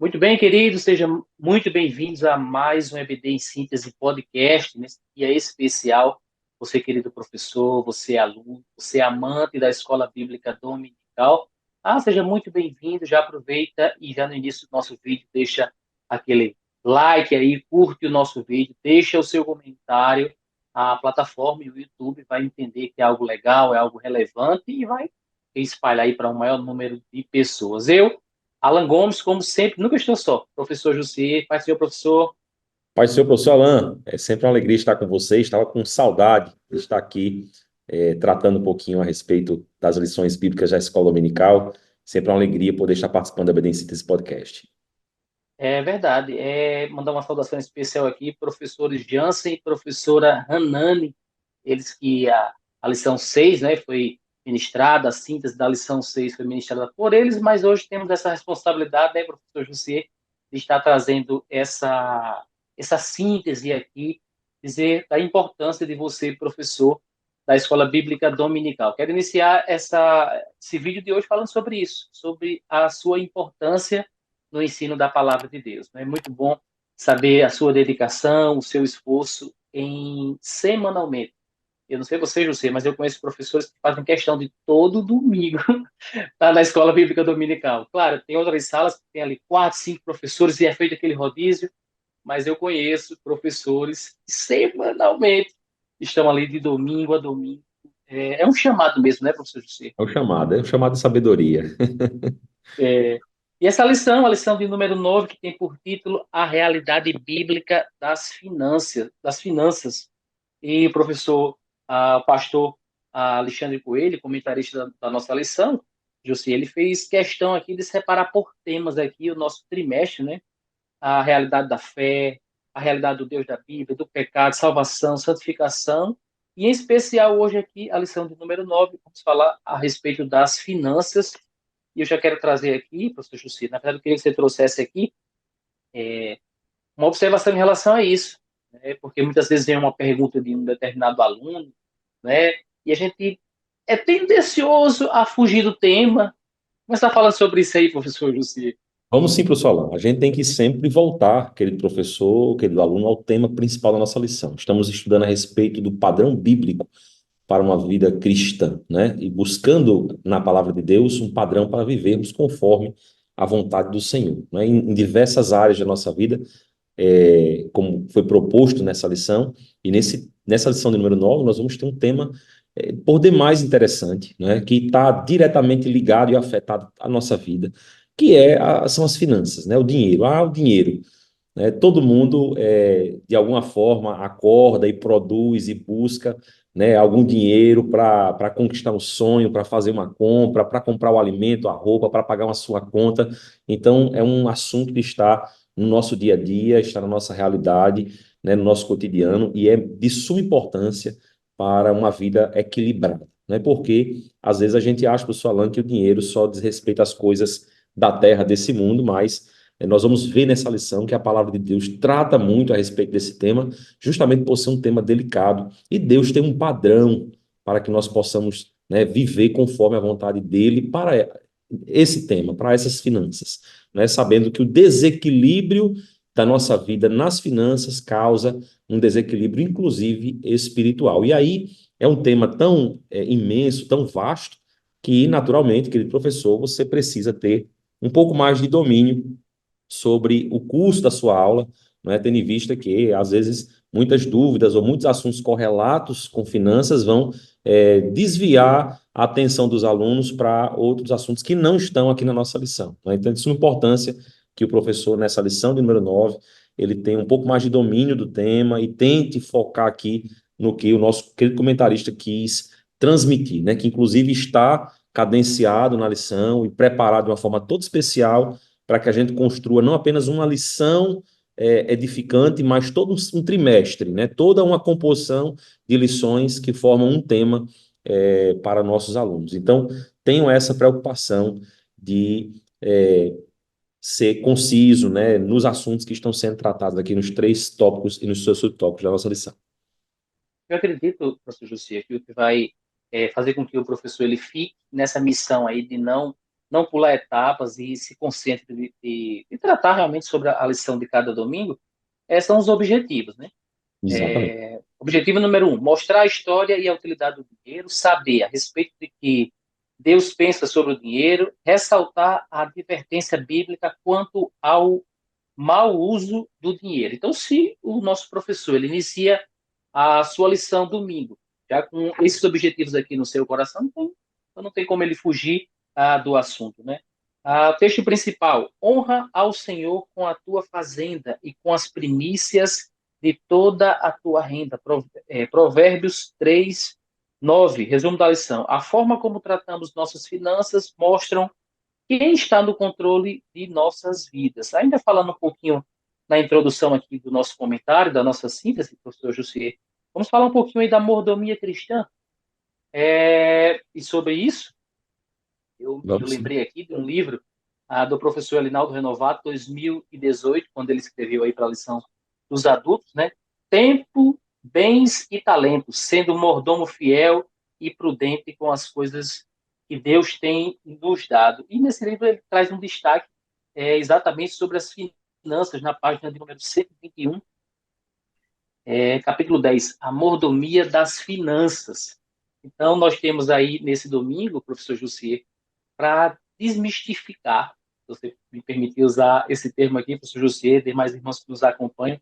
Muito bem, queridos, sejam muito bem-vindos a mais um EBD em Síntese podcast, nesse dia especial. Você, querido professor, você aluno, você amante da Escola Bíblica Dominical, seja muito bem-vindo, já aproveita e já no início do nosso vídeo deixa aquele like aí, curte o nosso vídeo, deixa o seu comentário, a plataforma e o YouTube vai entender que é algo legal, é algo relevante e vai espalhar aí para um maior número de pessoas. Alan Gomes, como sempre, nunca estou só. Professor José, Pai do Senhor, professor. Pai do Senhor, professor Alain, é sempre uma alegria estar com você. Estava com saudade de estar aqui tratando um pouquinho a respeito das lições bíblicas da Escola Dominical. Sempre uma alegria poder estar participando da Obediência desse podcast. É verdade. Mandar uma saudação especial aqui, professores Jansen e professora Hanani, eles que a lição 6, né, foi ministrada, a síntese da lição 6 foi ministrada por eles, mas hoje temos essa responsabilidade, né, professor José, de estar trazendo essa síntese aqui, dizer da importância de você, professor da Escola Bíblica Dominical. Quero iniciar esse vídeo de hoje falando sobre isso, sobre a sua importância no ensino da palavra de Deus. É muito bom saber a sua dedicação, o seu esforço em semanalmente. Eu não sei você, José, mas eu conheço professores que fazem questão de todo domingo estar na escola bíblica dominical. Claro, tem outras salas que tem ali 4, 5 professores e é feito aquele rodízio, mas eu conheço professores que semanalmente estão ali de domingo a domingo. É um chamado mesmo, né, professor José? É o chamado de sabedoria. E essa lição, a lição de número 9, que tem por título A Realidade Bíblica das Finanças. E o professor, o pastor Alexandre Coelho, comentarista da nossa lição, José, ele fez questão aqui de separar por temas aqui o nosso trimestre, né? A realidade da fé, a realidade do Deus da Bíblia, do pecado, salvação, santificação, e em especial hoje aqui a lição de número 9, vamos falar a respeito das finanças, e eu já quero trazer aqui, professor José, na verdade eu queria que você trouxesse aqui uma observação em relação a isso, né? Porque muitas vezes vem uma pergunta de um determinado aluno, né? E a gente é tendencioso a fugir do tema. Mas está falando sobre isso aí, professor José? Vamos sim, professor Alain. A gente tem que sempre voltar, querido professor, querido aluno, ao tema principal da nossa lição. Estamos estudando a respeito do padrão bíblico para uma vida cristã, né? E buscando na palavra de Deus um padrão para vivermos conforme a vontade do Senhor, né? Em diversas áreas da nossa vida, como foi proposto nessa lição, e nessa lição de número 9 nós vamos ter um tema por demais interessante, né? Que está diretamente ligado e afetado à nossa vida, que são as finanças, né? O dinheiro. O dinheiro, né? Todo mundo, de alguma forma, acorda e produz e busca, né, algum dinheiro para conquistar um sonho, para fazer uma compra, para comprar o alimento, a roupa, para pagar uma sua conta. Então, é um assunto que está no nosso dia a dia, está na nossa realidade, né, no nosso cotidiano, e é de suma importância para uma vida equilibrada. Né? Porque, às vezes, a gente acha, professor Alan, que o dinheiro só diz respeito às coisas da terra, desse mundo, mas nós vamos ver nessa lição que a palavra de Deus trata muito a respeito desse tema, justamente por ser um tema delicado. E Deus tem um padrão para que nós possamos, né, viver conforme a vontade dele para esse tema, para essas finanças, né, sabendo que o desequilíbrio da nossa vida nas finanças causa um desequilíbrio, inclusive espiritual. E aí é um tema tão imenso, tão vasto, que naturalmente, querido professor, você precisa ter um pouco mais de domínio sobre o curso da sua aula, né, tendo em vista que, às vezes, muitas dúvidas ou muitos assuntos correlatos com finanças vão desviar a atenção dos alunos para outros assuntos que não estão aqui na nossa lição. Né? Então, de suma importância que o professor, nessa lição de número 9 ele tenha um pouco mais de domínio do tema e tente focar aqui no que o nosso querido comentarista quis transmitir, né? Que inclusive está cadenciado na lição e preparado de uma forma toda especial para que a gente construa não apenas uma lição edificante, mas todo um trimestre, né? Toda uma composição de lições que formam um tema para nossos alunos. Então, tenho essa preocupação de ser conciso, né, nos assuntos que estão sendo tratados aqui nos três tópicos e nos seus subtópicos da nossa lição. Eu acredito, professor José, que o que vai fazer com que o professor ele fique nessa missão aí de não não pular etapas e se concentre de tratar realmente sobre a lição de cada domingo, são os objetivos, né? Exatamente. Objetivo número um, mostrar a história e a utilidade do dinheiro, saber a respeito de que Deus pensa sobre o dinheiro, ressaltar a advertência bíblica quanto ao mau uso do dinheiro. Então, se o nosso professor ele inicia a sua lição domingo, já com esses objetivos aqui no seu coração, então não tem como ele fugir do assunto, né? Texto principal: honra ao Senhor com a tua fazenda e com as primícias de toda a tua renda. Provérbios 3, 9. Resumo da lição: a forma como tratamos nossas finanças mostram quem está no controle de nossas vidas. Ainda falando um pouquinho na introdução aqui do nosso comentário, da nossa síntese, professor Jussier, vamos falar um pouquinho aí da mordomia cristã. E sobre isso, eu Vamos sim. lembrei aqui de um livro do professor Elinaldo Renovato, 2018, quando ele escreveu aí para a lição dos adultos, né? Tempo, bens e talentos, sendo mordomo fiel e prudente com as coisas que Deus tem nos dado. E nesse livro ele traz um destaque exatamente sobre as finanças, na página de número 121, capítulo 10, a mordomia das finanças. Então, nós temos aí nesse domingo, professor Jussier, para desmistificar, se você me permitir usar esse termo aqui, professor Jussier, demais irmãos que nos acompanham,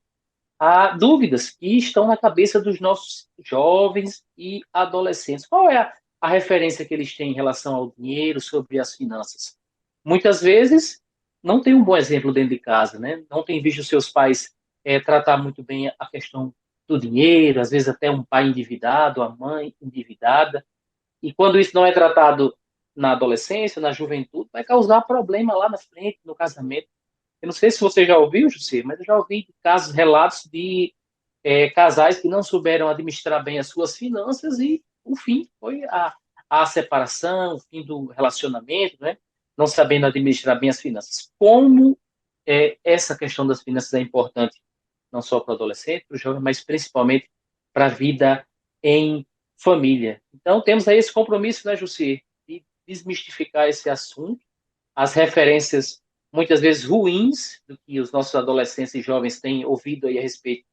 há dúvidas que estão na cabeça dos nossos jovens e adolescentes. Qual é a referência que eles têm em relação ao dinheiro, sobre as finanças? Muitas vezes não tem um bom exemplo dentro de casa, né? Não tem visto seus pais tratar muito bem a questão do dinheiro, às vezes até um pai endividado, a mãe endividada. E quando isso não é tratado na adolescência, na juventude, vai causar problema lá na frente, no casamento. Eu não sei se você já ouviu, José, mas eu já ouvi casos, relatos de casais que não souberam administrar bem as suas finanças e o fim foi a separação, o fim do relacionamento, né? Não sabendo administrar bem as finanças. Como essa questão das finanças é importante, não só para o adolescente, para o jovem, mas principalmente para a vida em família. Então, temos aí esse compromisso, né, José, de desmistificar esse assunto, as referências muitas vezes ruins do que os nossos adolescentes e jovens têm ouvido aí a respeito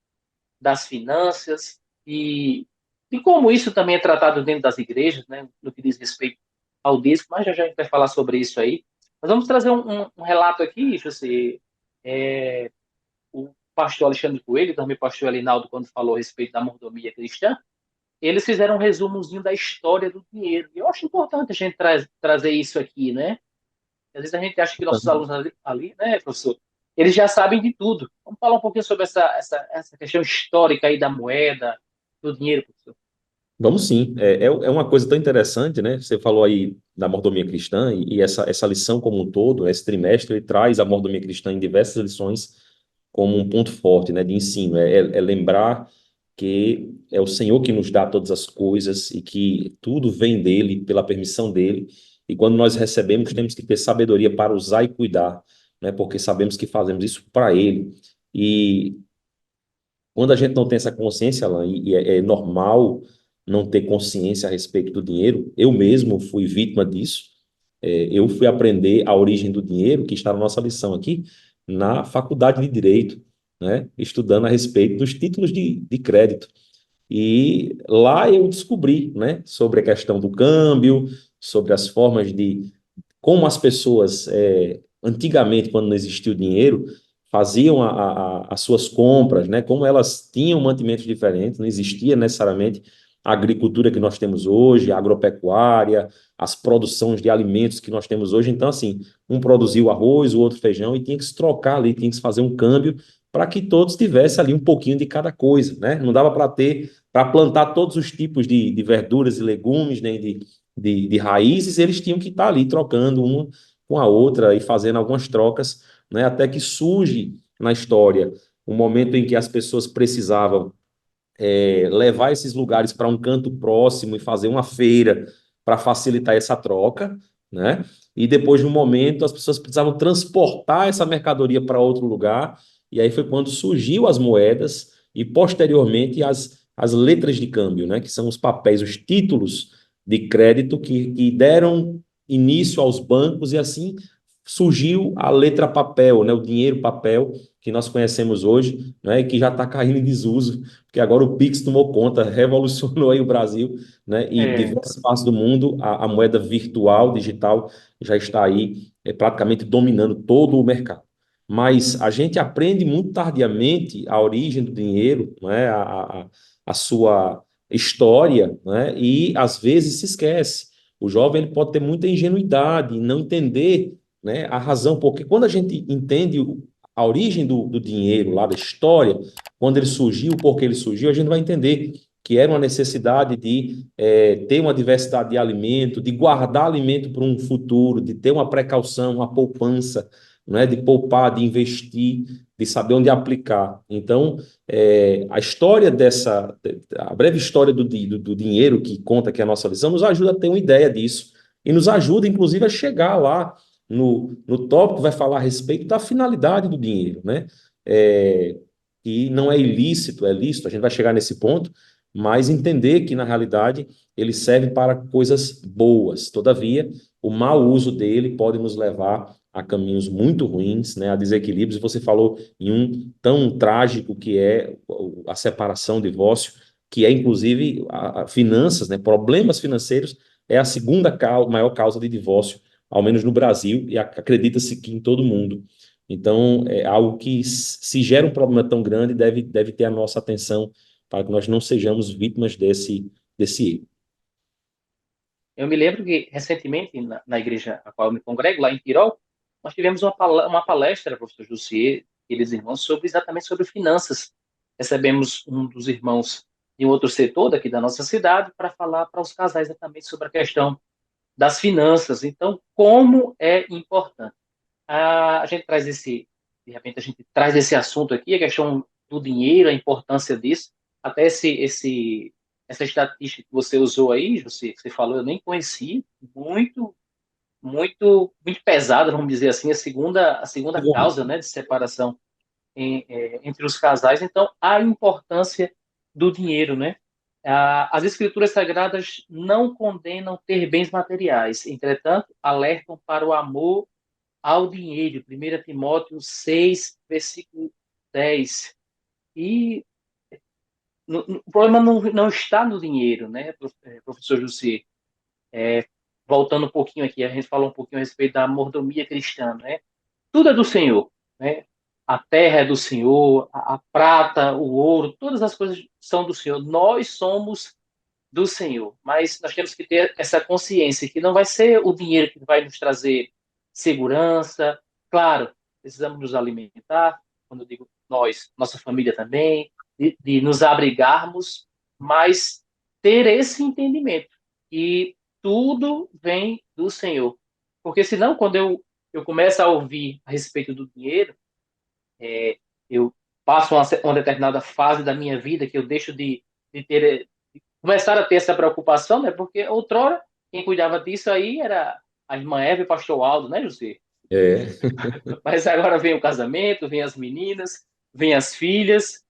das finanças e como isso também é tratado dentro das igrejas, né, no que diz respeito ao dízimo, mas já a gente vai falar sobre isso aí. Mas vamos trazer um relato aqui, José. O pastor Alexandre Coelho, também o pastor Alinaldo, quando falou a respeito da mordomia cristã, eles fizeram um resumozinho da história do dinheiro. E eu acho importante a gente trazer isso aqui, né? Às vezes a gente acha que nossos alunos ali, né, professor, eles já sabem de tudo. Vamos falar um pouquinho sobre essa questão histórica aí da moeda, do dinheiro, professor. Vamos sim. É uma coisa tão interessante, né? Você falou aí da mordomia cristã e essa lição como um todo, esse trimestre, ele traz a mordomia cristã em diversas lições como um ponto forte, né, de ensino. É lembrar que é o Senhor que nos dá todas as coisas e que tudo vem dele, pela permissão dele. E quando nós recebemos, temos que ter sabedoria para usar e cuidar, né? Porque sabemos que fazemos isso para ele. E quando a gente não tem essa consciência, Alan, e é normal não ter consciência a respeito do dinheiro, eu mesmo fui vítima disso. Eu fui aprender a origem do dinheiro, que está na nossa lição aqui, na faculdade de Direito, né? Estudando a respeito dos títulos de crédito. E lá eu descobri, né, sobre a questão do câmbio, sobre as formas de como as pessoas, antigamente, quando não existia o dinheiro, faziam as suas compras, né? Como elas tinham mantimentos diferentes, não existia necessariamente a agricultura que nós temos hoje, a agropecuária, as produções de alimentos que nós temos hoje. Então, assim, um produzia o arroz, o outro feijão, e tinha que se trocar ali, tinha que se fazer um câmbio para que todos tivessem ali um pouquinho de cada coisa, né? Não dava para plantar todos os tipos de verduras e legumes, nem de raízes, eles tinham que estar ali trocando uma com a outra e fazendo algumas trocas, né, até que surge na história um momento em que as pessoas precisavam levar esses lugares para um canto próximo e fazer uma feira para facilitar essa troca, né? E depois de um momento as pessoas precisavam transportar essa mercadoria para outro lugar, e aí foi quando surgiu as moedas e posteriormente as letras de câmbio, né? Que são os papéis, os títulos de crédito que deram início aos bancos e assim surgiu a letra papel, né, o dinheiro papel que nós conhecemos hoje, né, e que já está caindo em desuso, porque agora o Pix tomou conta, revolucionou aí o Brasil, né, e É, diversas partes do mundo, a moeda virtual, digital, já está aí praticamente dominando todo o mercado. Mas a gente aprende muito tardiamente a origem do dinheiro, né, a sua história, né, e às vezes se esquece. O jovem ele pode ter muita ingenuidade, não entender, né, a razão, porque quando a gente entende a origem do dinheiro lá, da história, quando ele surgiu, por que ele surgiu, a gente vai entender que era uma necessidade de ter uma diversidade de alimento, de guardar alimento para um futuro, de ter uma precaução, uma poupança, não é? De poupar, de investir, de saber onde aplicar. Então, a história a breve história do dinheiro que conta aqui a nossa lição, nos ajuda a ter uma ideia disso e nos ajuda, inclusive, a chegar lá no tópico que vai falar a respeito da finalidade do dinheiro, né? É, que não é ilícito, é lícito, a gente vai chegar nesse ponto, mas entender que, na realidade, ele serve para coisas boas. Todavia, o mau uso dele pode nos levar a caminhos muito ruins, né, a desequilíbrios. Você falou em um tão trágico que é a separação, o divórcio, que é inclusive finanças, né, problemas financeiros é a segunda maior causa de divórcio, ao menos no Brasil, e acredita-se que em todo o mundo. Então, é algo que, se gera um problema tão grande, deve ter a nossa atenção para que nós não sejamos vítimas desse erro. eu me lembro que, recentemente, na igreja a qual eu me congrego, lá em Tirol, nós tivemos uma palestra, professor Jussier, queridos irmãos, exatamente sobre finanças. Recebemos um dos irmãos de um outro setor daqui da nossa cidade para falar para os casais exatamente sobre a questão das finanças. Então, como é importante. A gente traz de repente, a gente traz esse assunto aqui, a questão do dinheiro, a importância disso, até essa estatística que você usou aí, José, que você falou, eu nem conhecia, muito pesada, vamos dizer assim, a segunda causa, né, de separação entre os casais. Então, a importância do dinheiro, né? As escrituras sagradas não condenam ter bens materiais, entretanto, alertam para o amor ao dinheiro. 1 Timóteo 6, versículo 10. E o problema não está no dinheiro, né, professor José? Voltando um pouquinho aqui, a gente falou um pouquinho a respeito da mordomia cristã, né? Tudo é do Senhor, né? A terra é do Senhor, a prata, o ouro, todas as coisas são do Senhor. Nós somos do Senhor, mas nós temos que ter essa consciência que não vai ser o dinheiro que vai nos trazer segurança. Claro, precisamos nos alimentar, quando eu digo nós, nossa família também, de nos abrigarmos, mas ter esse entendimento que tudo vem do Senhor. Porque senão, quando eu começo a ouvir a respeito do dinheiro, eu passo uma determinada fase da minha vida que eu deixo de ter começaram a ter essa preocupação, né? Porque outrora quem cuidava disso aí era a irmã Eva e o pastor Aldo, né, José? É, Mas agora vem o casamento, vem as meninas, vem as filhas,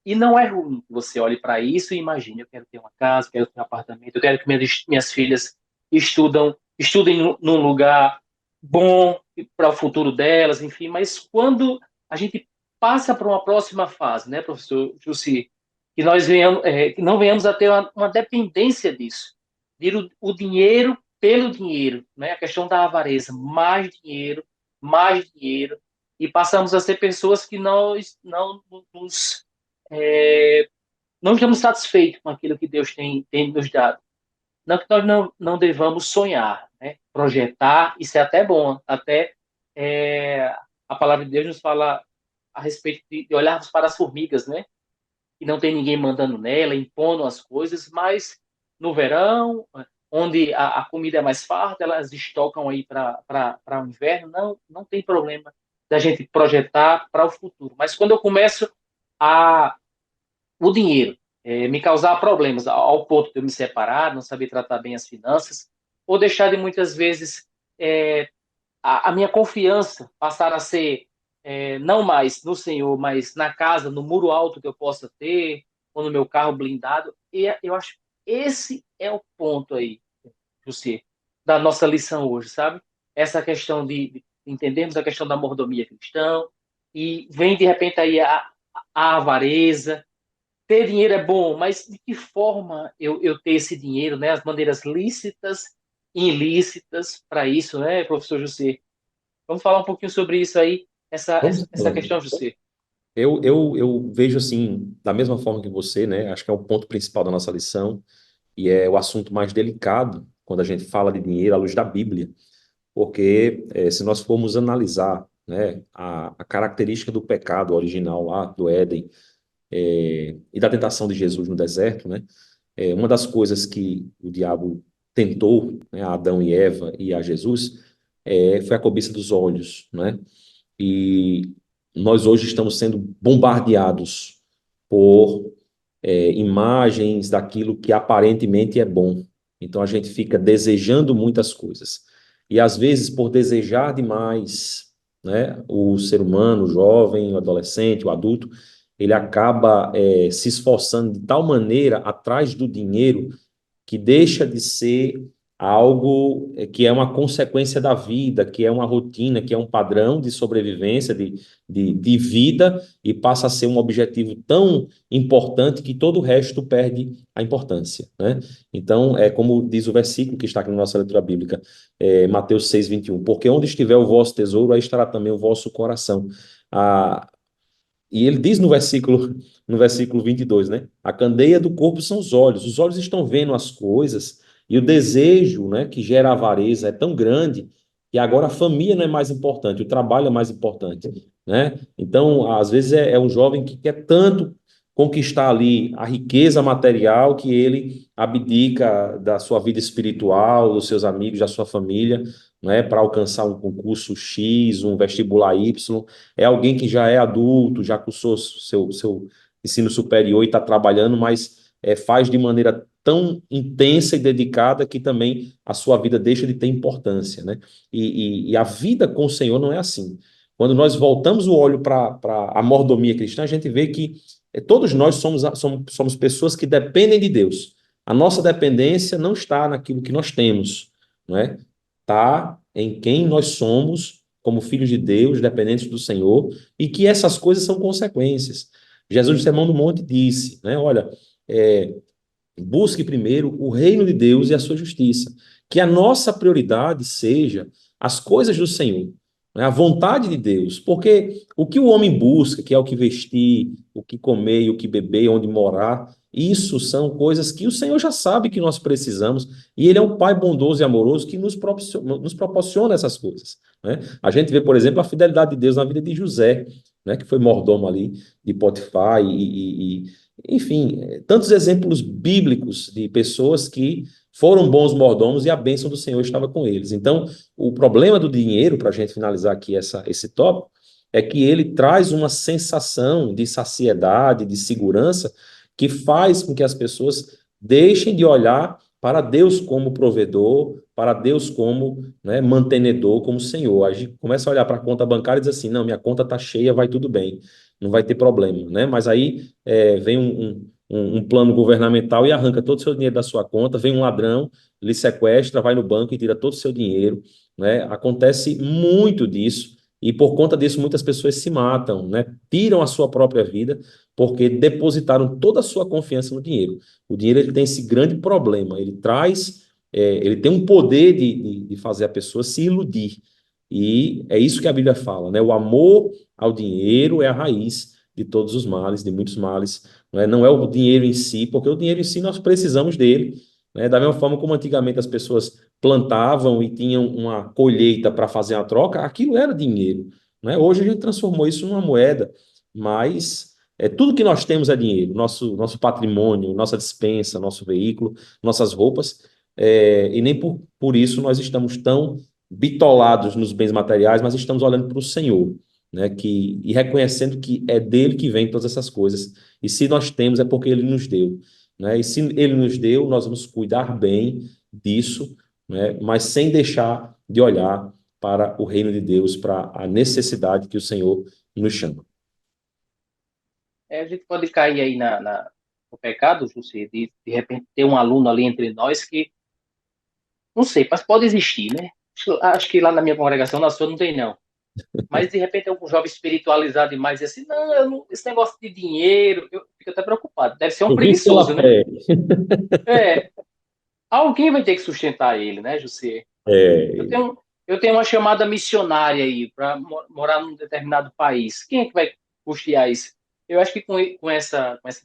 e não é ruim que você olhe para isso e imagine, eu quero ter uma casa, eu quero ter um apartamento, eu quero que minhas filhas estudem num lugar bom para o futuro delas, enfim, mas quando a gente passa para uma próxima fase, né, professor Jussi, que não venhamos a ter uma dependência disso, vir o dinheiro pelo dinheiro, né, a questão da avareza, mais dinheiro, e passamos a ser pessoas que nós não nos é, não estamos satisfeitos com aquilo que Deus tem nos dado. Não que nós não devamos sonhar, né? Projetar, isso é até bom. Até é, a palavra de Deus nos fala a respeito de olharmos para as formigas, né? E não tem ninguém mandando nela, impondo as coisas, mas no verão, onde a comida é mais farta, elas estocam aí para o inverno, não tem problema da gente projetar para o futuro. Mas quando eu começo a o dinheiro me causar problemas ao ponto de eu me separar, não saber tratar bem as finanças, ou deixar de muitas vezes é, a minha confiança passar a ser não mais no Senhor, mas na casa, no muro alto que eu possa ter, ou no meu carro blindado. E eu acho que esse é o ponto aí, José. da nossa lição hoje, sabe? Essa questão de entendermos a questão da mordomia cristã, e vem de repente aí a avareza. Ter dinheiro é bom, mas de que forma eu ter esse dinheiro, né? As maneiras lícitas e ilícitas para isso, né, professor José? Vamos falar um pouquinho sobre isso aí, Vamos essa falando. questão, José. Eu vejo assim, da mesma forma que você, né? Acho que é o ponto principal da nossa lição e é o assunto mais delicado quando a gente fala de dinheiro à luz da Bíblia, porque se nós formos analisar, né, a característica do pecado original lá do Éden e da tentação de Jesus no deserto, né? Uma das coisas que o diabo tentou, né, a Adão e Eva e a Jesus, foi a cobiça dos olhos, né? E nós hoje estamos sendo bombardeados por imagens daquilo que aparentemente é bom. Então a gente fica desejando muitas coisas. E às vezes, por desejar demais, né, o ser humano, o jovem, o adolescente, o adulto, ele acaba se esforçando de tal maneira atrás do dinheiro que deixa de ser algo que é uma consequência da vida, que é uma rotina, que é um padrão de sobrevivência, de vida, e passa a ser um objetivo tão importante que todo o resto perde a importância, né? Então, é como diz o versículo que está aqui na nossa leitura bíblica, Mateus 6:21, porque onde estiver o vosso tesouro, aí estará também o vosso coração. A, e ele diz no versículo 22, né? A candeia do corpo são os olhos estão vendo as coisas, e o desejo, né, que gera avareza é tão grande que agora a família não é mais importante, o trabalho é mais importante, né? Então, às vezes é um jovem que quer tanto conquistar ali a riqueza material que ele abdica da sua vida espiritual, dos seus amigos, da sua família, né, para alcançar um concurso X, um vestibular Y. É alguém que já é adulto, já cursou seu ensino superior e está trabalhando, mas faz de maneira tão intensa e dedicada que também a sua vida deixa de ter importância, né? E a vida com o Senhor não é assim. Quando nós voltamos o olho para a mordomia cristã, a gente vê que todos nós somos pessoas que dependem de Deus. A nossa dependência não está naquilo que nós temos, não é? Está em quem nós somos como filhos de Deus, dependentes do Senhor, e que essas coisas são consequências. Jesus, no Sermão do Monte, disse, né, olha, é, busque primeiro o reino de Deus e a sua justiça. Que a nossa prioridade seja as coisas do Senhor, né, a vontade de Deus. Porque o que o homem busca, que é o que vestir, o que comer, o que beber, onde morar, isso são coisas que o Senhor já sabe que nós precisamos, e Ele é um Pai bondoso e amoroso que nos proporciona essas coisas. Né? A gente vê, por exemplo, a fidelidade de Deus na vida de José, né, que foi mordomo ali de Potifar enfim, tantos exemplos bíblicos de pessoas que foram bons mordomos e a bênção do Senhor estava com eles. Então, o problema do dinheiro, para a gente finalizar aqui esse tópico, é que ele traz uma sensação de saciedade, de segurança, que faz com que as pessoas deixem de olhar para Deus como provedor, para Deus como, né, mantenedor, como Senhor. A gente começa a olhar para a conta bancária e diz assim, não, minha conta está cheia, vai tudo bem, não vai ter problema, né? Mas aí vem um plano governamental e arranca todo o seu dinheiro da sua conta, vem um ladrão, lhe sequestra, vai no banco e tira todo o seu dinheiro, né? Acontece muito disso, e por conta disso muitas pessoas se matam, né? Tiram a sua própria vida porque depositaram toda a sua confiança no dinheiro. O dinheiro ele tem esse grande problema, ele tem um poder de fazer a pessoa se iludir, e é isso que a Bíblia fala, né? O amor ao dinheiro é a raiz de todos os males, de muitos males, não é o dinheiro em si, porque o dinheiro em si nós precisamos dele, né? Da mesma forma como antigamente as pessoas plantavam e tinham uma colheita para fazer a troca, aquilo era dinheiro, né? Hoje a gente transformou isso numa moeda, mas tudo que nós temos é dinheiro, nosso patrimônio, nossa despensa, nosso veículo, nossas roupas, e nem por isso nós estamos tão bitolados nos bens materiais, mas estamos olhando para o Senhor, né? E reconhecendo que é dele que vem todas essas coisas. E se nós temos, é porque ele nos deu, né? E se ele nos deu, nós vamos cuidar bem disso, né? Mas sem deixar de olhar para o reino de Deus, para a necessidade que o Senhor nos chama. A gente pode cair aí no pecado, José, de repente ter um aluno ali entre nós que não sei, mas pode existir, né? Acho que lá na minha congregação, na sua, não tem, não. Mas, de repente, algum jovem espiritualizado demais e assim, não, esse negócio de dinheiro, eu fico até preocupado. Deve ser um Eu vim pela preguiçoso, né? fé. É, alguém vai ter que sustentar ele, né, José? Eu É, tenho, eu tenho uma chamada missionária aí para morar num determinado país. Quem é que vai custear isso? Eu acho que com esse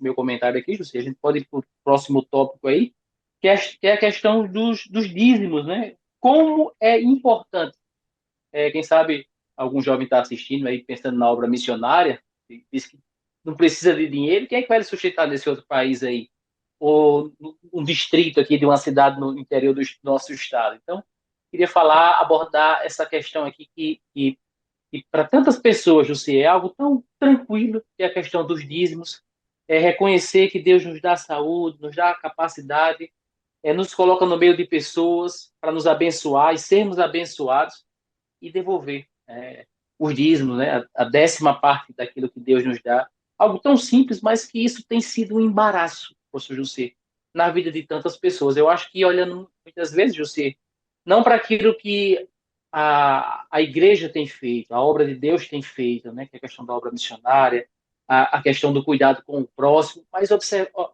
meu comentário aqui, José, a gente pode ir para o próximo tópico aí, que é a questão dos dízimos, né? Como é importante. Quem sabe algum jovem está assistindo aí, pensando na obra missionária, e diz que não precisa de dinheiro, quem é que vai lhe sustentar nesse outro país aí? Ou um distrito aqui de uma cidade no interior do nosso estado. Então, queria falar, abordar essa questão aqui que para tantas pessoas, José, é algo tão tranquilo, que é a questão dos dízimos, é reconhecer que Deus nos dá saúde, nos dá capacidade, nos coloca no meio de pessoas para nos abençoar e sermos abençoados e devolver os dízimos, né, a 10ª parte daquilo que Deus nos dá. Algo tão simples, mas que isso tem sido um embaraço, professor José, na vida de tantas pessoas. Eu acho que olhando muitas vezes, José, não para aquilo que a igreja tem feito, a obra de Deus tem feito, né, que é a questão da obra missionária, a questão do cuidado com o próximo, mas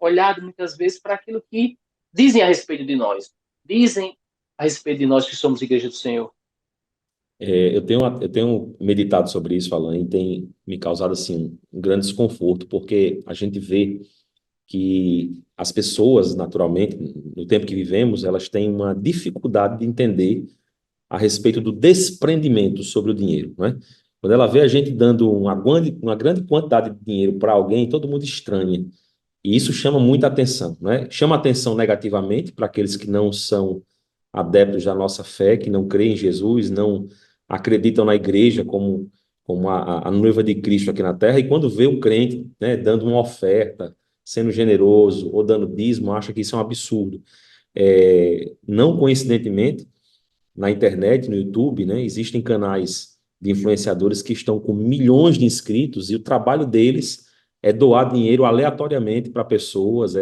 olhado muitas vezes para aquilo que dizem a respeito de nós, dizem a respeito de nós que somos igreja do Senhor. eu tenho meditado sobre isso, Alan, e tem me causado assim um grande desconforto, porque a gente vê que as pessoas, naturalmente, no tempo que vivemos, elas têm uma dificuldade de entender a respeito do desprendimento sobre o dinheiro, né? Quando ela vê a gente dando uma grande quantidade de dinheiro para alguém, todo mundo estranha. E isso chama muita atenção, né? Chama atenção negativamente para aqueles que não são adeptos da nossa fé, que não creem em Jesus, não acreditam na igreja como a noiva de Cristo aqui na terra, e quando vê um crente, né, dando uma oferta, sendo generoso ou dando dízimo, acha que isso é um absurdo. Não coincidentemente, na internet, no YouTube, né, existem canais de influenciadores que estão com milhões de inscritos e o trabalho deles é doar dinheiro aleatoriamente para pessoas,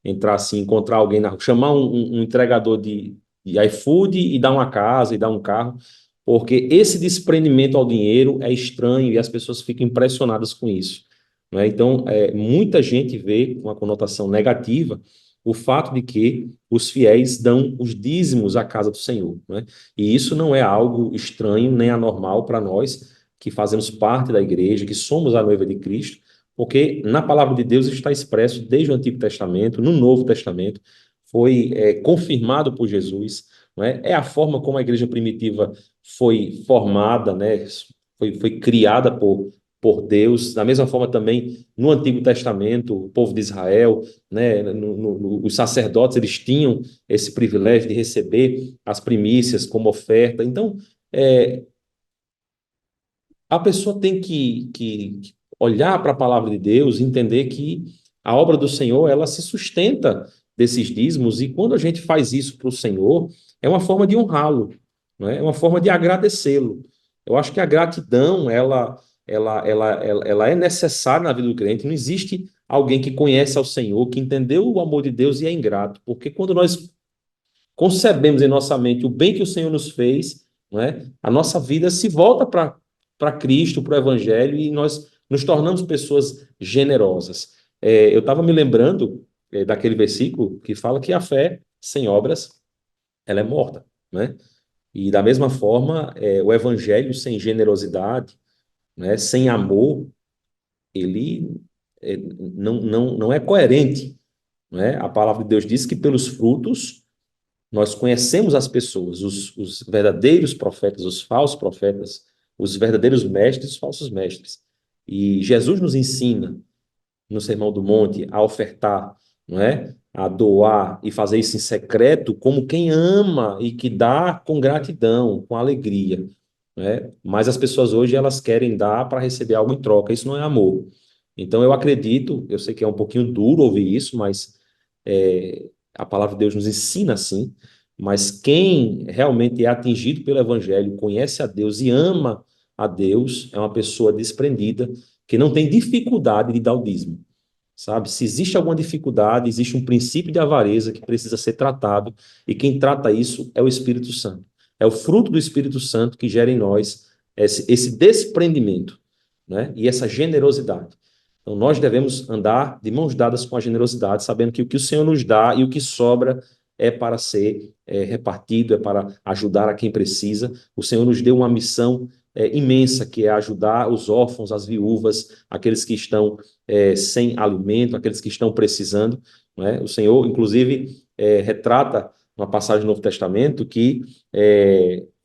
entrar assim, encontrar alguém na rua, chamar um entregador de iFood e dar uma casa e dar um carro, porque esse desprendimento ao dinheiro é estranho e as pessoas ficam impressionadas com isso. Né? Então, muita gente vê com uma conotação negativa o fato de que os fiéis dão os dízimos à casa do Senhor, né? E isso não é algo estranho nem anormal para nós que fazemos parte da igreja, que somos a noiva de Cristo, porque na palavra de Deus está expresso desde o Antigo Testamento, no Novo Testamento, foi confirmado por Jesus, né? É a forma como a igreja primitiva foi formada, né? Foi criada por Deus, da mesma forma também no Antigo Testamento, o povo de Israel, né, os sacerdotes, eles tinham esse privilégio de receber as primícias como oferta. Então, é, a pessoa tem que olhar para a palavra de Deus e entender que a obra do Senhor, ela se sustenta desses dízimos, e quando a gente faz isso para o Senhor, é uma forma de honrá-lo, não é? É uma forma de agradecê-lo. Eu acho que a gratidão, ela é necessária na vida do crente. Não existe alguém que conhece ao Senhor, que entendeu o amor de Deus e é ingrato, porque quando nós concebemos em nossa mente o bem que o Senhor nos fez, não é? A nossa vida se volta para Cristo, para o Evangelho, e nós nos tornamos pessoas generosas. Eu estava me lembrando daquele versículo que fala que a fé sem obras, ela é morta, né? E da mesma forma, o Evangelho sem generosidade, né, sem amor, ele não é coerente, né? A palavra de Deus diz que pelos frutos nós conhecemos as pessoas, os verdadeiros profetas, os falsos profetas, os verdadeiros mestres, os falsos mestres. E Jesus nos ensina, no Sermão do Monte, a ofertar, não é? A doar e fazer isso em secreto, como quem ama e que dá com gratidão, com alegria. Né? Mas as pessoas hoje elas querem dar para receber algo em troca. Isso não é amor. Então eu acredito, eu sei que é um pouquinho duro ouvir isso, mas a palavra de Deus nos ensina assim. Mas quem realmente é atingido pelo Evangelho, conhece a Deus e ama a Deus, é uma pessoa desprendida que não tem dificuldade de dar o dízimo. sabe? Se existe alguma dificuldade, existe um princípio de avareza que precisa ser tratado, e quem trata isso é o Espírito Santo. É o fruto do Espírito Santo que gera em nós esse desprendimento, né? E essa generosidade. Então, nós devemos andar de mãos dadas com a generosidade, sabendo que o que o Senhor nos dá e o que sobra é para ser repartido, é para ajudar a quem precisa. O Senhor nos deu uma missão imensa, que é ajudar os órfãos, as viúvas, aqueles que estão sem alimento, aqueles que estão precisando, né? O Senhor, inclusive, retrata uma passagem do Novo Testamento que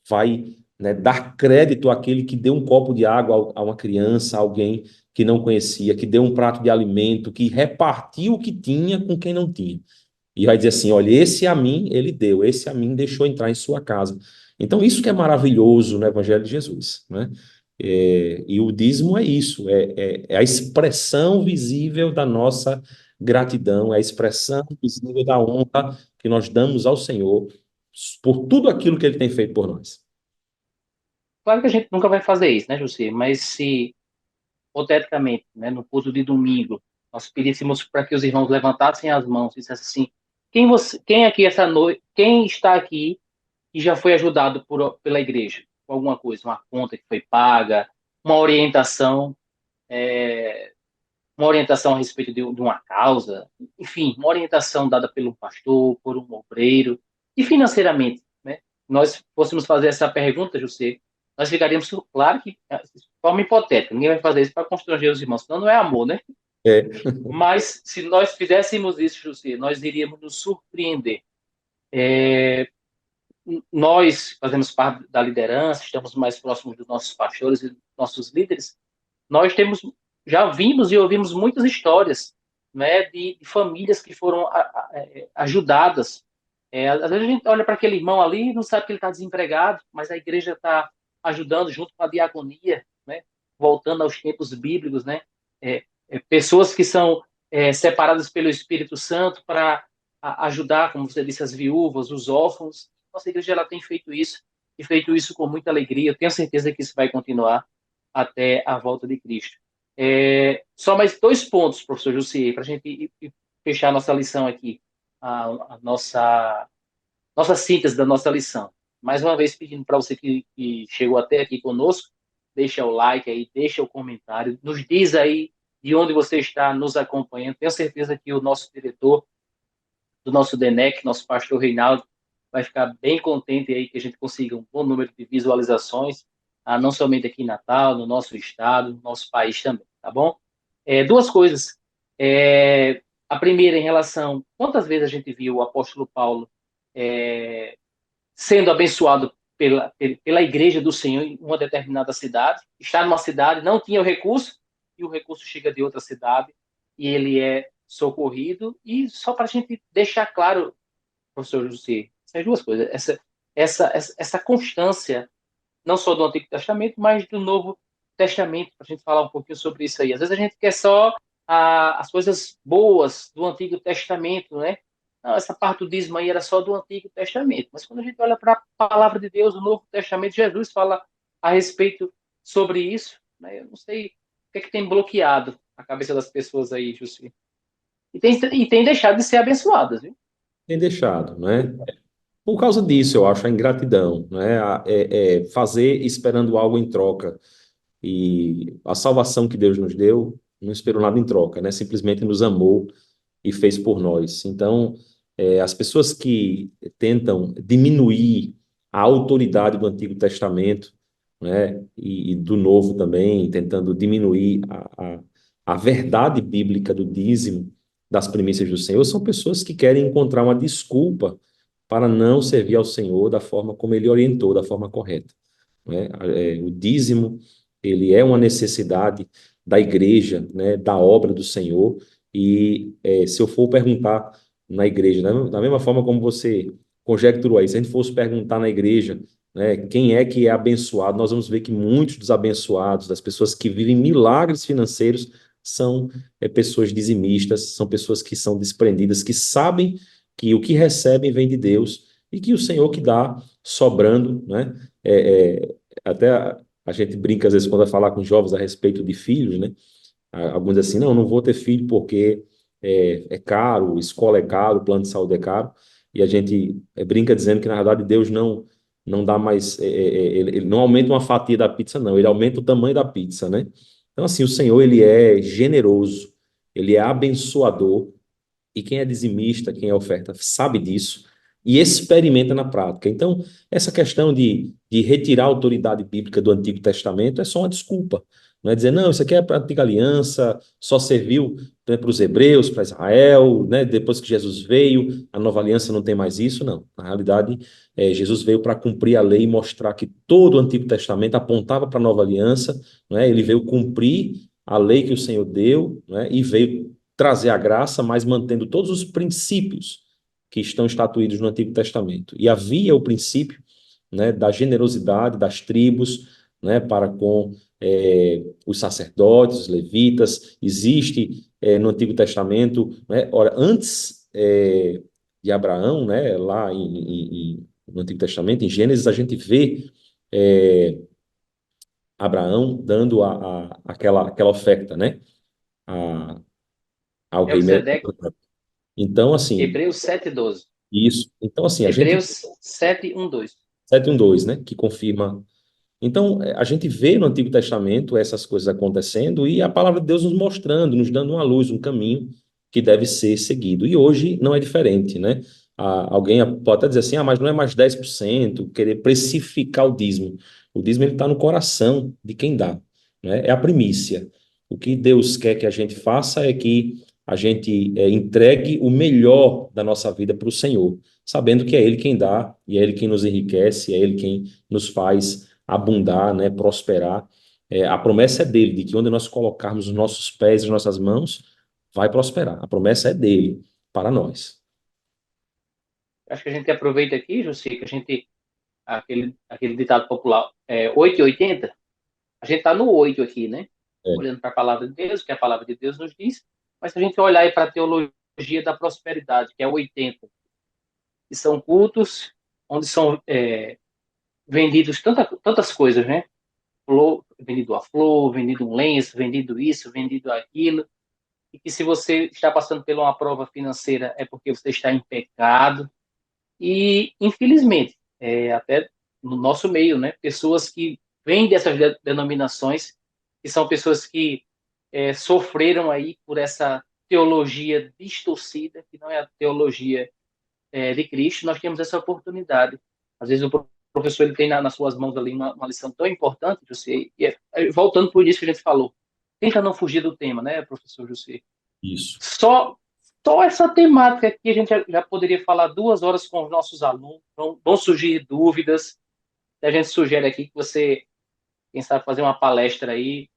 vai, né, dar crédito àquele que deu um copo de água a uma criança, a alguém que não conhecia, que deu um prato de alimento, que repartiu o que tinha com quem não tinha. E vai dizer assim: olha, esse a mim ele deu, esse a mim deixou entrar em sua casa. Então, isso que é maravilhoso no Evangelho de Jesus, né? E o dízimo é isso, é a expressão visível da nossa gratidão, é a expressão visível da honra que nós damos ao Senhor por tudo aquilo que Ele tem feito por nós. Claro que a gente nunca vai fazer isso, né, José? Mas se, hipoteticamente, né, no culto de domingo, nós pedíssemos para que os irmãos levantassem as mãos e dissessem assim: quem aqui essa noite, quem está aqui e já foi ajudado pela igreja com alguma coisa, uma conta que foi paga, uma orientação, é, uma orientação a respeito de uma causa, enfim, uma orientação dada pelo pastor, por um obreiro, e financeiramente, né? Nós fôssemos fazer essa pergunta, José, nós ficaríamos, claro que, de forma hipotética, ninguém vai fazer isso para constranger os irmãos, senão não é amor, né? É, Mas se nós fizéssemos isso, José, nós iríamos nos surpreender. Nós fazemos parte da liderança, estamos mais próximos dos nossos pastores e dos nossos líderes, nós temos, já vimos e ouvimos muitas histórias, né, de famílias que foram ajudadas. Às vezes a gente olha para aquele irmão ali e não sabe que ele está desempregado, mas a igreja está ajudando junto com a diaconia, né, voltando aos tempos bíblicos, né, pessoas que são separadas pelo Espírito Santo para ajudar, como você disse, as viúvas, os órfãos. Nossa igreja ela tem feito isso e feito isso com muita alegria. Eu tenho certeza que isso vai continuar até a volta de Cristo. Só mais dois pontos, professor Jussier, para a gente fechar a nossa lição aqui, a nossa síntese da nossa lição. Mais uma vez pedindo para você que chegou até aqui conosco, deixa o like aí, deixa o comentário, nos diz aí de onde você está nos acompanhando. Tenho certeza que o nosso diretor do nosso DENEC, nosso pastor Reinaldo, vai ficar bem contente aí que a gente consiga um bom número de visualizações, não somente aqui em Natal, no nosso estado, no nosso país também, tá bom? Duas coisas. A primeira, em relação, quantas vezes a gente viu o apóstolo Paulo sendo abençoado pela igreja do Senhor em uma determinada cidade, está numa cidade, não tinha o recurso, e o recurso chega de outra cidade, e ele é socorrido, e só para a gente deixar claro, professor José, essas duas coisas, essa constância, não só do Antigo Testamento, mas do Novo Testamento, para a gente falar um pouquinho sobre isso aí. Às vezes a gente quer só as coisas boas do Antigo Testamento, né? Não, essa parte do dízimo aí era só do Antigo Testamento. Mas quando a gente olha para a palavra de Deus, o Novo Testamento, Jesus fala a respeito sobre isso, né? Eu não sei o que tem bloqueado a cabeça das pessoas aí, José. E tem deixado de ser abençoadas, viu? tem deixado, né? Por causa disso, eu acho a ingratidão, né? Fazer esperando algo em troca. E a salvação que Deus nos deu não esperou nada em troca, né? Simplesmente nos amou e fez por nós. Então, as pessoas que tentam diminuir a autoridade do Antigo Testamento, né? E do Novo também, tentando diminuir a verdade bíblica do dízimo, das primícias do Senhor, são pessoas que querem encontrar uma desculpa para não servir ao Senhor da forma como Ele orientou, da forma correta, né? O dízimo, ele é uma necessidade da igreja, né, da obra do Senhor, e se eu for perguntar na igreja, da mesma forma como você conjecturou aí, se a gente fosse perguntar na igreja, né, quem é que é abençoado, nós vamos ver que muitos dos abençoados, das pessoas que vivem milagres financeiros, são pessoas dizimistas, são pessoas que são desprendidas, que sabem que o que recebem vem de Deus e que o Senhor que dá sobrando, né? Até a gente brinca às vezes quando vai falar com jovens a respeito de filhos, né? Alguns dizem assim, não, não vou ter filho porque é caro, escola é caro, plano de saúde é caro, e a gente brinca dizendo que, na verdade, Deus não dá mais, ele não aumenta uma fatia da pizza, não, ele aumenta o tamanho da pizza, né? Então, assim, o Senhor, ele é generoso, ele é abençoador, e quem é dizimista, quem é oferta, sabe disso e experimenta na prática. Então, essa questão de retirar a autoridade bíblica do Antigo Testamento é só uma desculpa. Não é dizer, não, isso aqui é para a Antiga Aliança, só serviu, né, para os hebreus, para Israel, né, depois que Jesus veio, a Nova Aliança não tem mais isso, não. Na realidade, Jesus veio para cumprir a lei e mostrar que todo o Antigo Testamento apontava para a Nova Aliança, né, ele veio cumprir a lei que o Senhor deu, né, e veio trazer a graça, mas mantendo todos os princípios que estão estatuídos no Antigo Testamento. E havia o princípio, né, da generosidade das tribos, né, para com os sacerdotes, os levitas. Existe no Antigo Testamento, né, ora, antes de Abraão, né, lá no Antigo Testamento, em Gênesis, a gente vê Abraão dando aquela oferta, né, a, ao rei Melquisedeque, Melquisedeque. Então, assim, Hebreus 7:12. isso. Então, assim, a gente. Hebreus 7:1-2. 7:1-2, né? Que confirma. Então, a gente vê no Antigo Testamento essas coisas acontecendo e a palavra de Deus nos mostrando, nos dando uma luz, um caminho que deve ser seguido. E hoje não é diferente, né? Alguém pode até dizer assim, mas não é mais 10%, querer precificar o dízimo. O dízimo ele está no coração de quem dá, né? É a primícia. O que Deus quer que a gente faça é que a gente entregue o melhor da nossa vida para o Senhor, sabendo que é Ele quem dá, e é Ele quem nos enriquece, é Ele quem nos faz abundar, né, prosperar. A promessa é dele, de que onde nós colocarmos os nossos pés e as nossas mãos, vai prosperar. A promessa é dele para nós. Acho que a gente aproveita aqui, Jussi, que a gente, aquele ditado popular, 8 e 80, a gente está no 8 aqui, né? É, Olhando para a palavra de Deus, que a palavra de Deus nos diz, mas se a gente olhar aí para a teologia da prosperidade, que é o 80, que são cultos onde são vendidos tantas coisas, né? Flor, vendido a flor, vendido um lenço, vendido isso, vendido aquilo, e que se você está passando por uma prova financeira é porque você está em pecado. E, infelizmente, até no nosso meio, né, pessoas que vêm dessas denominações, que são pessoas que sofreram aí por essa teologia distorcida, que não é a teologia de Cristo, nós temos essa oportunidade. Às vezes o professor ele tem nas suas mãos ali uma lição tão importante, José, voltando para o início que a gente falou, tenta não fugir do tema, né, professor José? isso. Só, só essa temática aqui a gente já poderia falar 2 horas com os nossos alunos, vão surgir dúvidas, a gente sugere aqui que você, quem sabe, fazer uma palestra aí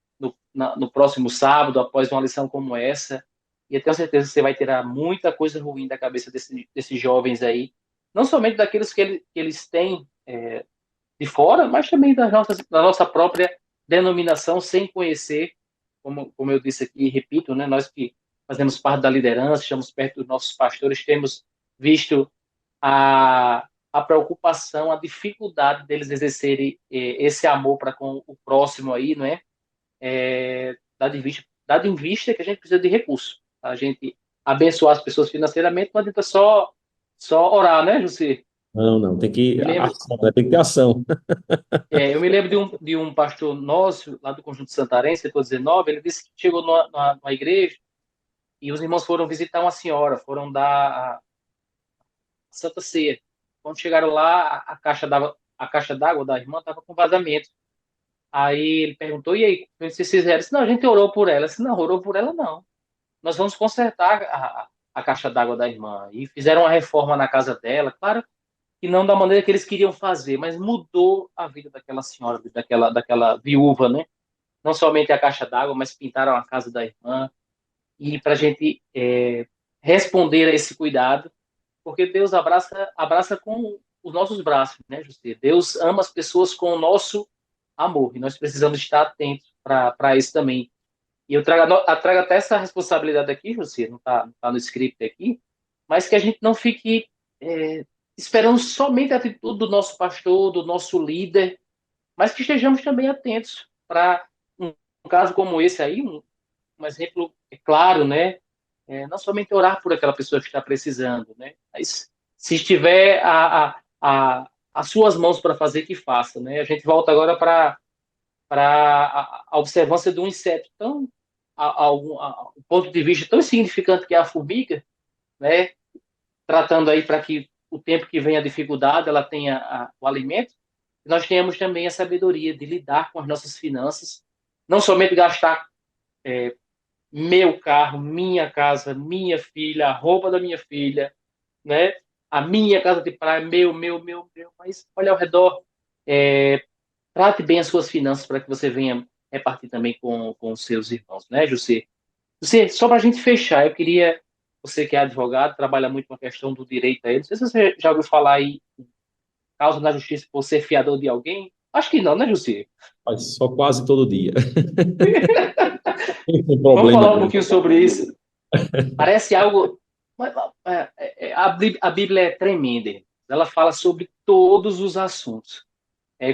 no próximo sábado, após uma lição como essa, e eu tenho certeza que você vai tirar muita coisa ruim da cabeça desses jovens aí, não somente daqueles que eles têm de fora, mas também da nossa própria denominação, sem conhecer, como eu disse aqui, repito, né, nós que fazemos parte da liderança, estamos perto dos nossos pastores, temos visto a preocupação, a dificuldade deles exercerem esse amor para com o próximo aí, não é? Dado em vista que a gente precisa de recursos. A gente abençoar as pessoas financeiramente não adianta só orar, né, José? Não, não, tem que Me lembro, ação, né? Tem que ter ação. eu me lembro de um pastor nosso, lá do Conjunto Santarém, setor 19, ele disse que chegou numa igreja e os irmãos foram visitar uma senhora, foram dar a Santa Ceia. Quando chegaram lá, a caixa d'água da irmã estava com vazamento. Aí ele perguntou, e aí, o que vocês fizeram? Eu disse, não, a gente orou por ela. Eu disse, não, orou por ela não. Nós vamos consertar a caixa d'água da irmã. E fizeram uma reforma na casa dela, claro que não da maneira que eles queriam fazer, mas mudou a vida daquela senhora, daquela viúva, né? Não somente a caixa d'água, mas pintaram a casa da irmã. E para a gente responder a esse cuidado, porque Deus abraça com os nossos braços, né, José? Deus ama as pessoas com o nosso amor, e nós precisamos estar atentos para isso também. E eu trago até essa responsabilidade aqui, José, não está no script aqui, mas que a gente não fique esperando somente a atitude do nosso pastor, do nosso líder, mas que estejamos também atentos para um caso como esse aí, um exemplo claro, né? Não somente orar por aquela pessoa que está precisando, né? Mas se estiver as suas mãos para fazer, que faça, né? A gente volta agora para a observância de um inseto tão, um ponto de vista tão insignificante que é a formiga, né? Tratando aí para que o tempo que vem a dificuldade, ela tenha o alimento, nós tenhamos também a sabedoria de lidar com as nossas finanças, não somente gastar meu carro, minha casa, minha filha, a roupa da minha filha, né? A minha casa de praia, meu, mas olha ao redor, trate bem as suas finanças para que você venha repartir também com os seus irmãos, né, José? José, só para a gente fechar, eu queria, você que é advogado, trabalha muito com a questão do direito aí, não sei se você já ouviu falar aí, causa na justiça por ser fiador de alguém? Acho que não, né, José? Mas só quase todo dia. Tem um Vamos problema falar um grande. pouquinho sobre isso. Parece algo. A Bíblia é tremenda. Ela fala sobre todos os assuntos.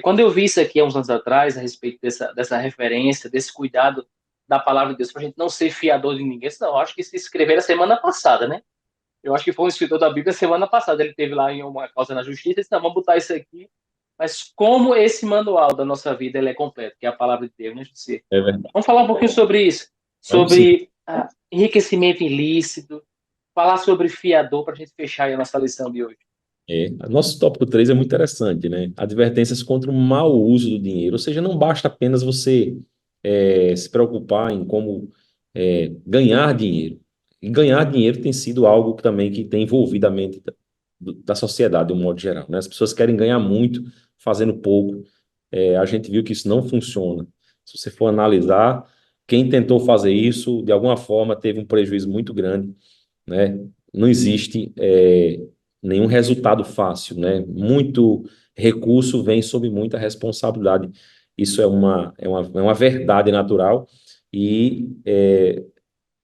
Quando eu vi isso aqui há uns anos atrás, a respeito dessa referência, desse cuidado da palavra de Deus, para a gente não ser fiador de ninguém, não, eu acho que se escreveram semana passada, né? Eu acho que foi um escritor da Bíblia semana passada. Ele teve lá em uma causa na justiça e disse: não, vamos botar isso aqui. Mas como esse manual da nossa vida ele é completo, que é a palavra de Deus, né, José? É verdade. Vamos falar um pouquinho sobre isso, Vamos sim. sobre enriquecimento ilícito, falar sobre fiador para a gente fechar aí a nossa lição de hoje. Nosso tópico 3 é muito interessante, né? Advertências contra o mau uso do dinheiro. Ou seja, não basta apenas você se preocupar em como ganhar dinheiro. E ganhar dinheiro tem sido algo que também que tem envolvido a mente da sociedade, de um modo geral, né? As pessoas querem ganhar muito fazendo pouco. A gente viu que isso não funciona. Se você for analisar, quem tentou fazer isso, de alguma forma, teve um prejuízo muito grande, né? Não existe nenhum resultado fácil, né? Muito recurso vem sob muita responsabilidade. Isso é uma verdade natural e,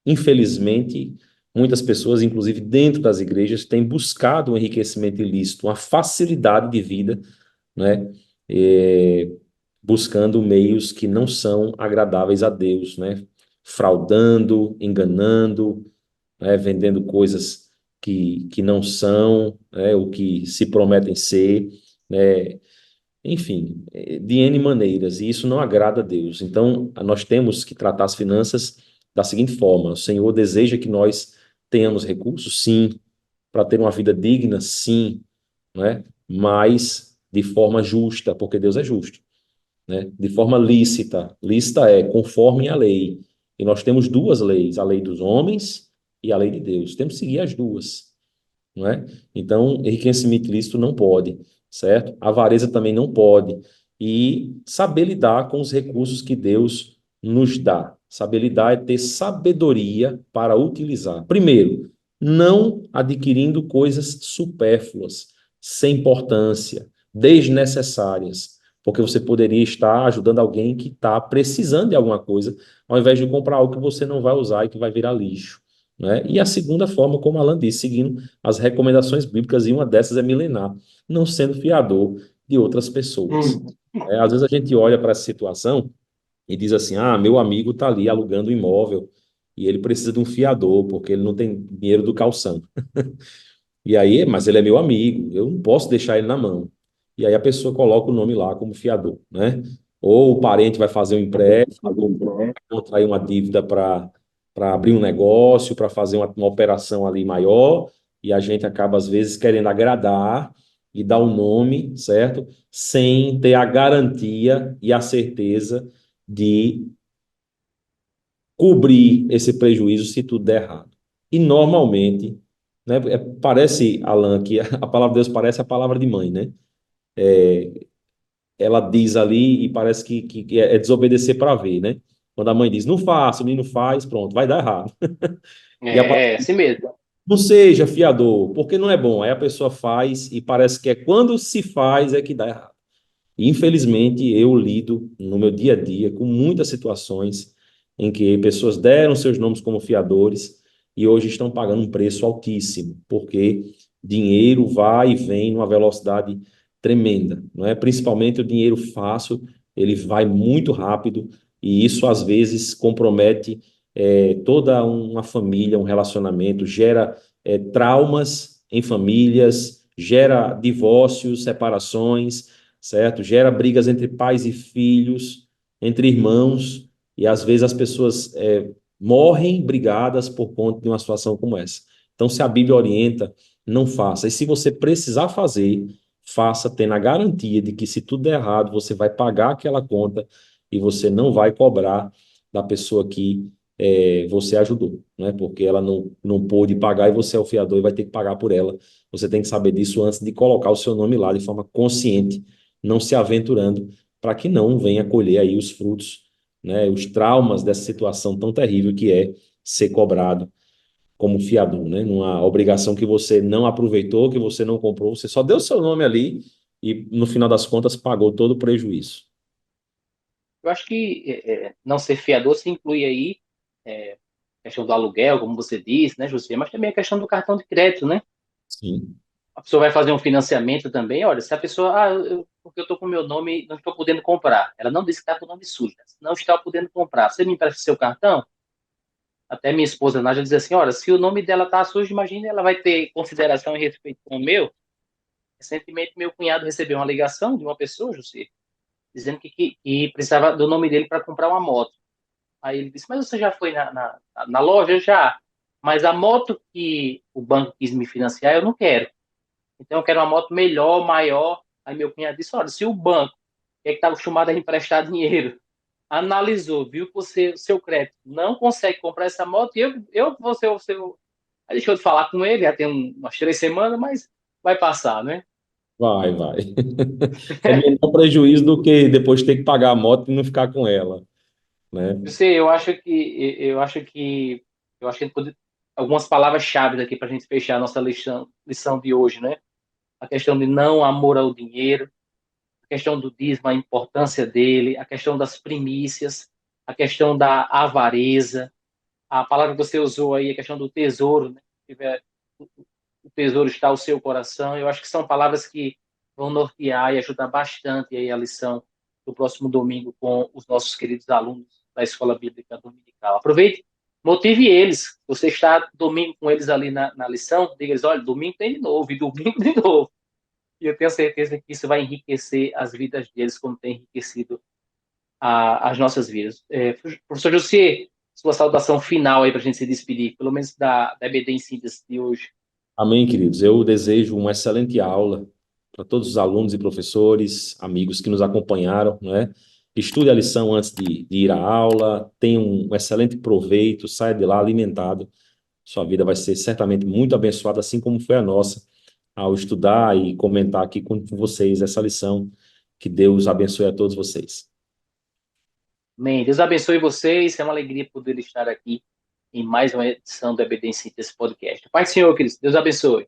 infelizmente, muitas pessoas, inclusive dentro das igrejas, têm buscado um enriquecimento ilícito, uma facilidade de vida, né? É, buscando meios que não são agradáveis a Deus, né? Fraudando, enganando, né, vendendo coisas que não são, né, o que se prometem ser, né, enfim, de N maneiras, e isso não agrada a Deus. Então, nós temos que tratar as finanças da seguinte forma: o Senhor deseja que nós tenhamos recursos, sim, para ter uma vida digna, sim, né, mas de forma justa, porque Deus é justo, né? De forma lícita. Lícita é conforme a lei. E nós temos duas leis, a lei dos homens e a lei de Deus. Temos que seguir as duas, não é? Então, enriquecimento ilícito não pode, certo? Avareza também não pode. E saber lidar com os recursos que Deus nos dá. Saber lidar é ter sabedoria para utilizar. Primeiro, não adquirindo coisas supérfluas, sem importância, desnecessárias, porque você poderia estar ajudando alguém que está precisando de alguma coisa, ao invés de comprar algo que você não vai usar e que vai virar lixo, né? E a segunda forma, como Alan disse, seguindo as recomendações bíblicas, e uma dessas é milenar, não sendo fiador de outras pessoas. Hum. Às vezes a gente olha para essa situação e diz assim: ah, meu amigo está ali alugando um imóvel e ele precisa de um fiador, porque ele não tem dinheiro do calção. E aí, mas ele é meu amigo, eu não posso deixar ele na mão. E aí a pessoa coloca o nome lá como fiador, né? Ou o parente vai fazer um empréstimo, contrair uma dívida para abrir um negócio, para fazer uma operação ali maior, e a gente acaba, às vezes, querendo agradar e dar o nome, certo? Sem ter a garantia e a certeza de cobrir esse prejuízo se tudo der errado. E normalmente, né, parece, Alan, que a palavra de Deus parece a palavra de mãe, né? Ela diz ali e parece que é desobedecer para ver, né? Quando a mãe diz, não faça, o menino faz, pronto, vai dar errado. E a É assim mesmo. não seja fiador, porque não é bom. Aí a pessoa faz e parece que é quando se faz é que dá errado. Infelizmente, eu lido no meu dia a dia com muitas situações em que pessoas deram seus nomes como fiadores e hoje estão pagando um preço altíssimo, porque dinheiro vai e vem numa velocidade tremenda, não é? Principalmente o dinheiro fácil, ele vai muito rápido e isso às vezes compromete toda uma família, um relacionamento, gera traumas em famílias, gera divórcios, separações, certo? Gera brigas entre pais e filhos, entre irmãos, e às vezes as pessoas morrem brigadas por conta de uma situação como essa. Então, se a Bíblia orienta, não faça. E se você precisar fazer, faça tendo a garantia de que se tudo der errado, você vai pagar aquela conta e você não vai cobrar da pessoa que você ajudou, né? Porque ela não pôde pagar e você é o fiador e vai ter que pagar por ela. Você tem que saber disso antes de colocar o seu nome lá de forma consciente, não se aventurando, para que não venha colher aí os frutos, né? Os traumas dessa situação tão terrível que é ser cobrado como fiador, né? Numa obrigação que você não aproveitou, que você não comprou, você só deu seu nome ali e no final das contas pagou todo o prejuízo. Eu acho que não ser fiador se inclui aí é, questão do aluguel, como você disse, né, José? Mas também a questão do cartão de crédito, né? Sim. A pessoa vai fazer um financiamento também, olha, se a pessoa, porque eu estou com o meu nome, não estou podendo comprar. Ela não disse que está com o nome sujo, não está podendo comprar. Você me empresta seu cartão? Até minha esposa Nádia diz assim, olha, se o nome dela está sujo, imagina, ela vai ter consideração e respeito com o meu. Recentemente, meu cunhado recebeu uma ligação de uma pessoa, José, dizendo que precisava do nome dele para comprar uma moto. Aí ele disse, mas você já foi na loja? Já. Mas a moto que o banco quis me financiar, eu não quero. Então eu quero uma moto melhor, maior. Aí meu cunhado disse, olha, se o banco, que está acostumado a emprestar dinheiro, analisou, viu que você, seu crédito não consegue comprar essa moto, e eu vou ser o seu... Aí deixou de falar com ele, já tem umas 3 semanas, mas vai passar, né? Vai, vai. É menor prejuízo do que depois ter que pagar a moto e não ficar com ela, né? Você, eu acho que algumas palavras-chave aqui para a gente fechar a nossa lição de hoje, né? A questão de não amor ao dinheiro, a questão do dízimo, a importância dele, a questão das primícias, a questão da avareza, a palavra que você usou aí, a questão do tesouro, né? O tesouro está ao seu coração. Eu acho que são palavras que vão nortear e ajudar bastante aí a lição do próximo domingo com os nossos queridos alunos da Escola Bíblica Dominical. Aproveite, motive eles. Você está domingo com eles ali na lição, diga-lhes, olha, domingo tem de novo, e domingo de novo. E eu tenho certeza que isso vai enriquecer as vidas deles, como tem enriquecido as nossas vidas. Professor José, sua saudação final aí para a gente se despedir, pelo menos da EBD em síntese de hoje. Amém, queridos. Eu desejo uma excelente aula para todos os alunos e professores, amigos que nos acompanharam, né? Estude a lição antes de ir à aula, tenha um excelente proveito, saia de lá alimentado. Sua vida vai ser certamente muito abençoada, assim como foi a nossa, ao estudar e comentar aqui com vocês essa lição. Que Deus abençoe a todos vocês. Amém. Deus abençoe vocês. É uma alegria poder estar aqui em mais uma edição do EBD em Síntese Podcast. Pai do Senhor, queridos. Deus abençoe.